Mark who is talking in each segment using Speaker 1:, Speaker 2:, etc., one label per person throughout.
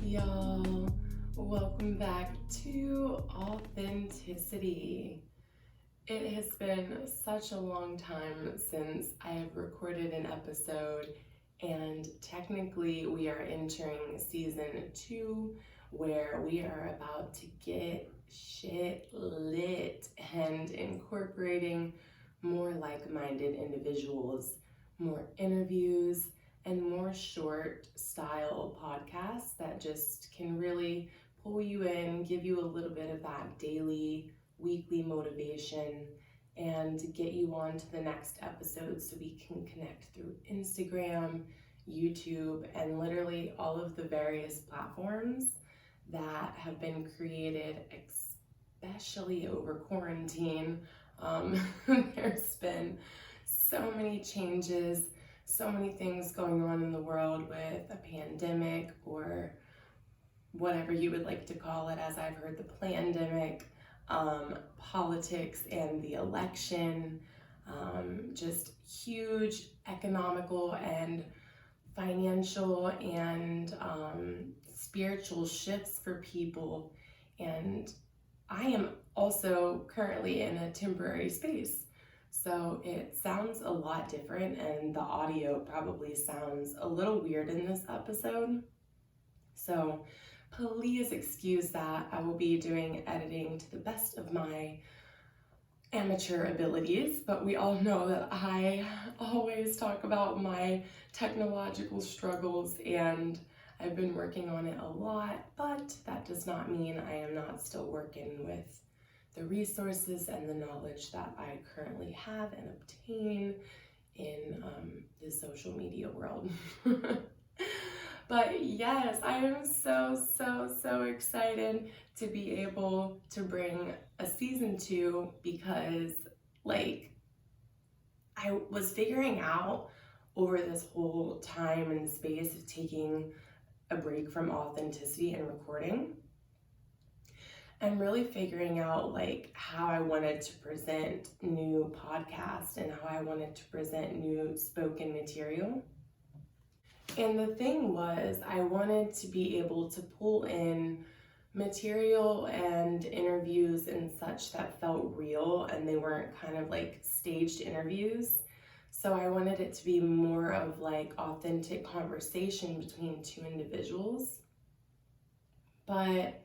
Speaker 1: y'all. Welcome back to Authenticity. It has been such a long time since I have recorded an episode, and technically we are entering season 2 where we are about to get shit lit and incorporating more like-minded individuals, more interviews, and more short style podcasts that just can really pull you in, give you a little bit of that daily, weekly motivation, and get you on to the next episode so we can connect through Instagram, YouTube, and literally all of the various platforms that have been created, especially over quarantine. There's been so many changes, so many things going on in the world with a pandemic, or whatever you would like to call it, as I've heard the plandemic, politics and the election, just huge economical and financial and spiritual shifts for people. And I am also currently in a temporary space. So it sounds a lot different, and the audio probably sounds a little weird in this episode. So please excuse that. I will be doing editing to the best of my amateur abilities, but we all know that I always talk about my technological struggles, and I've been working on it a lot, but that does not mean I am not still working with the resources and the knowledge that I currently have and obtain in the social media world. But yes, I am so excited to be able to bring a season 2, because I was figuring out over this whole time and space of taking a break from authenticity and recording, and really figuring out how I wanted to present new podcasts and how I wanted to present new spoken material. And the thing was, I wanted to be able to pull in material and interviews and such that felt real, and they weren't kind of staged interviews. So I wanted it to be more of authentic conversation between two individuals. But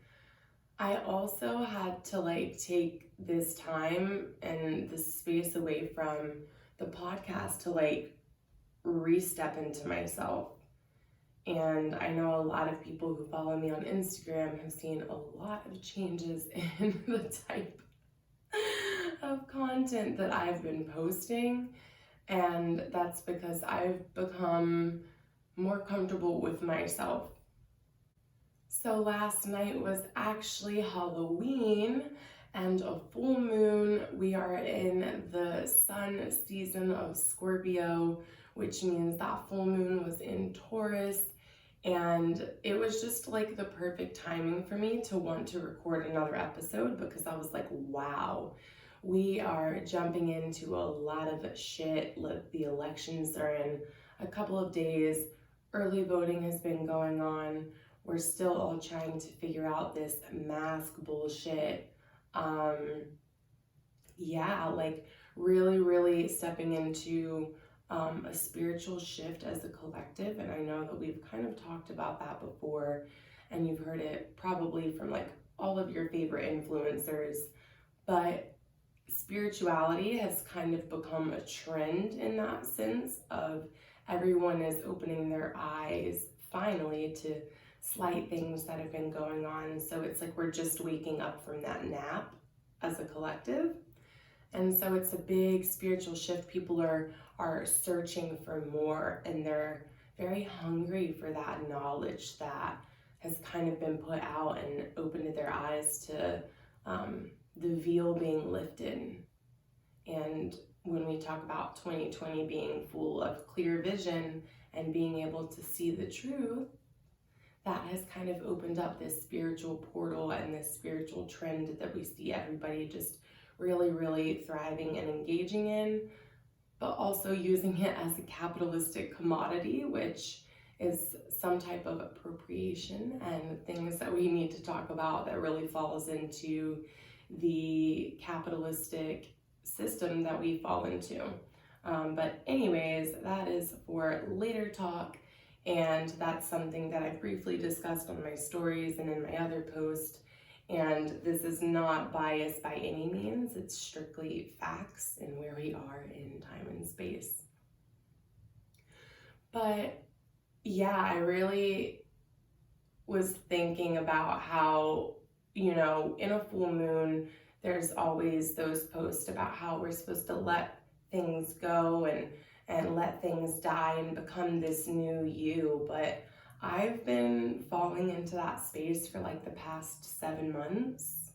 Speaker 1: I also had to take this time and this space away from the podcast to re-step into myself. And I know a lot of people who follow me on Instagram have seen a lot of changes in the type of content that I've been posting, and that's because I've become more comfortable with myself. So last night was actually Halloween and a full moon. We are in the sun season of Scorpio, which means that full moon was in Taurus. And it was just the perfect timing for me to want to record another episode, because I was like, wow, we are jumping into a lot of shit. The elections are in a couple of days. Early voting has been going on. We're still all trying to figure out this mask bullshit. Really stepping into a spiritual shift as a collective. And I know that we've kind of talked about that before, and you've heard it probably from all of your favorite influencers, but spirituality has kind of become a trend in that sense of everyone is opening their eyes finally to slight things that have been going on. So it's we're just waking up from that nap as a collective. And so it's a big spiritual shift. People are searching for more, and they're very hungry for that knowledge that has kind of been put out and opened their eyes to the veil being lifted. And when we talk about 2020 being full of clear vision and being able to see the truth, that has kind of opened up this spiritual portal and this spiritual trend that we see everybody just really thriving and engaging in, but also using it as a capitalistic commodity, which is some type of appropriation and things that we need to talk about that really falls into the capitalistic system that we fall into. But anyways, that is for later talk, and that's something that I briefly discussed on my stories and in my other post. And this is not biased by any means, it's strictly facts and where we are in time and space. But yeah, I really was thinking about how, in a full moon, there's always those posts about how we're supposed to let things go and let things die and become this new you. But I've been falling into that space for like the past 7 months.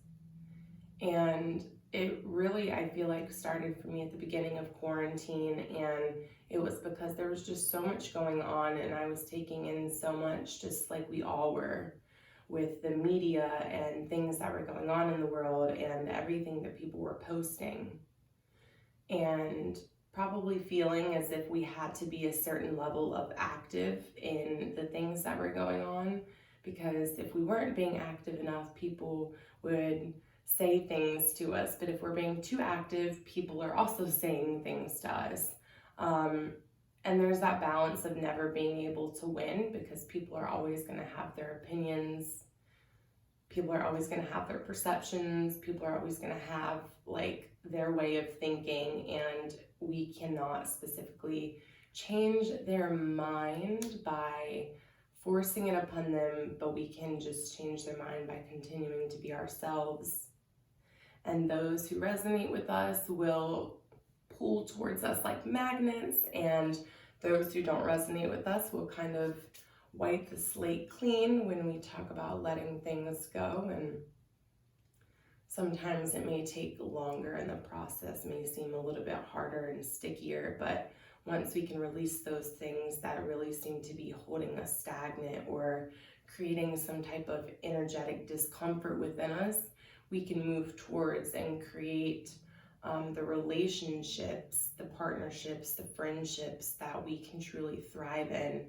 Speaker 1: And it really, I feel like, started for me at the beginning of quarantine. And it was because there was just so much going on and I was taking in so much, just like we all were, with the media and things that were going on in the world and everything that people were posting. And probably feeling as if we had to be a certain level of active in the things that were going on, because if we weren't being active enough, people would say things to us. But if we're being too active, people are also saying things to us. And there's that balance of never being able to win, because people are always going to have their opinions. People are always going to have their perceptions. People are always going to have like their way of thinking, and we cannot specifically change their mind by forcing it upon them, but we can just change their mind by continuing to be ourselves. And those who resonate with us will pull towards us like magnets, and those who don't resonate with us will kind of wipe the slate clean when we talk about letting things go. And sometimes it may take longer, and the process may seem a little bit harder and stickier, but once we can release those things that really seem to be holding us stagnant or creating some type of energetic discomfort within us, we can move towards and create the relationships, the partnerships, the friendships that we can truly thrive in,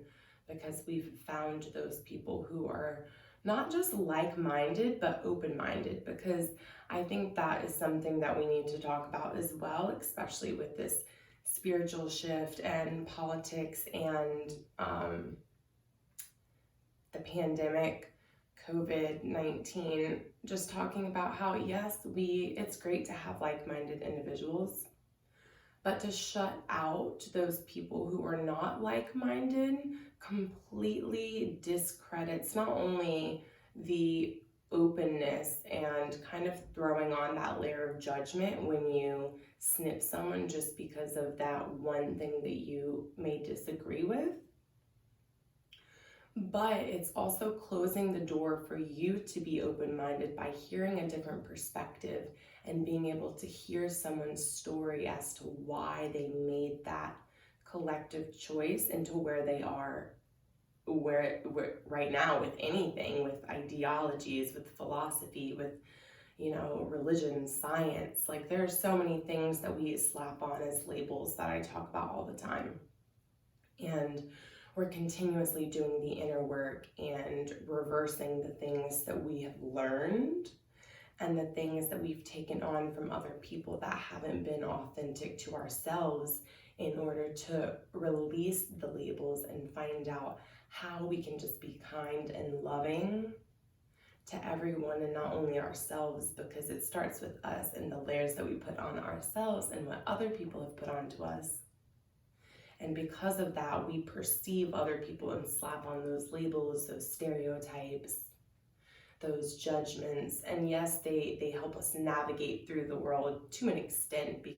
Speaker 1: because we've found those people who are not just like-minded, but open-minded, because I think that is something that we need to talk about as well, especially with this spiritual shift and politics and the pandemic, COVID-19, just talking about how, yes, it's great to have like-minded individuals, but to shut out those people who are not like-minded completely discredits not only the openness and kind of throwing on that layer of judgment when you snip someone just because of that one thing that you may disagree with, but it's also closing the door for you to be open-minded by hearing a different perspective and being able to hear someone's story as to why they made that collective choice into where they are, where right now, with anything, with ideologies, with philosophy, with religion, science. Like, there are so many things that we slap on as labels that I talk about all the time. And we're continuously doing the inner work and reversing the things that we have learned and the things that we've taken on from other people that haven't been authentic to ourselves, in order to release the labels and find out how we can just be kind and loving to everyone, and not only ourselves, because it starts with us and the layers that we put on ourselves and what other people have put onto us. And because of that, we perceive other people and slap on those labels, those stereotypes, those judgments. And yes, they help us navigate through the world to an extent,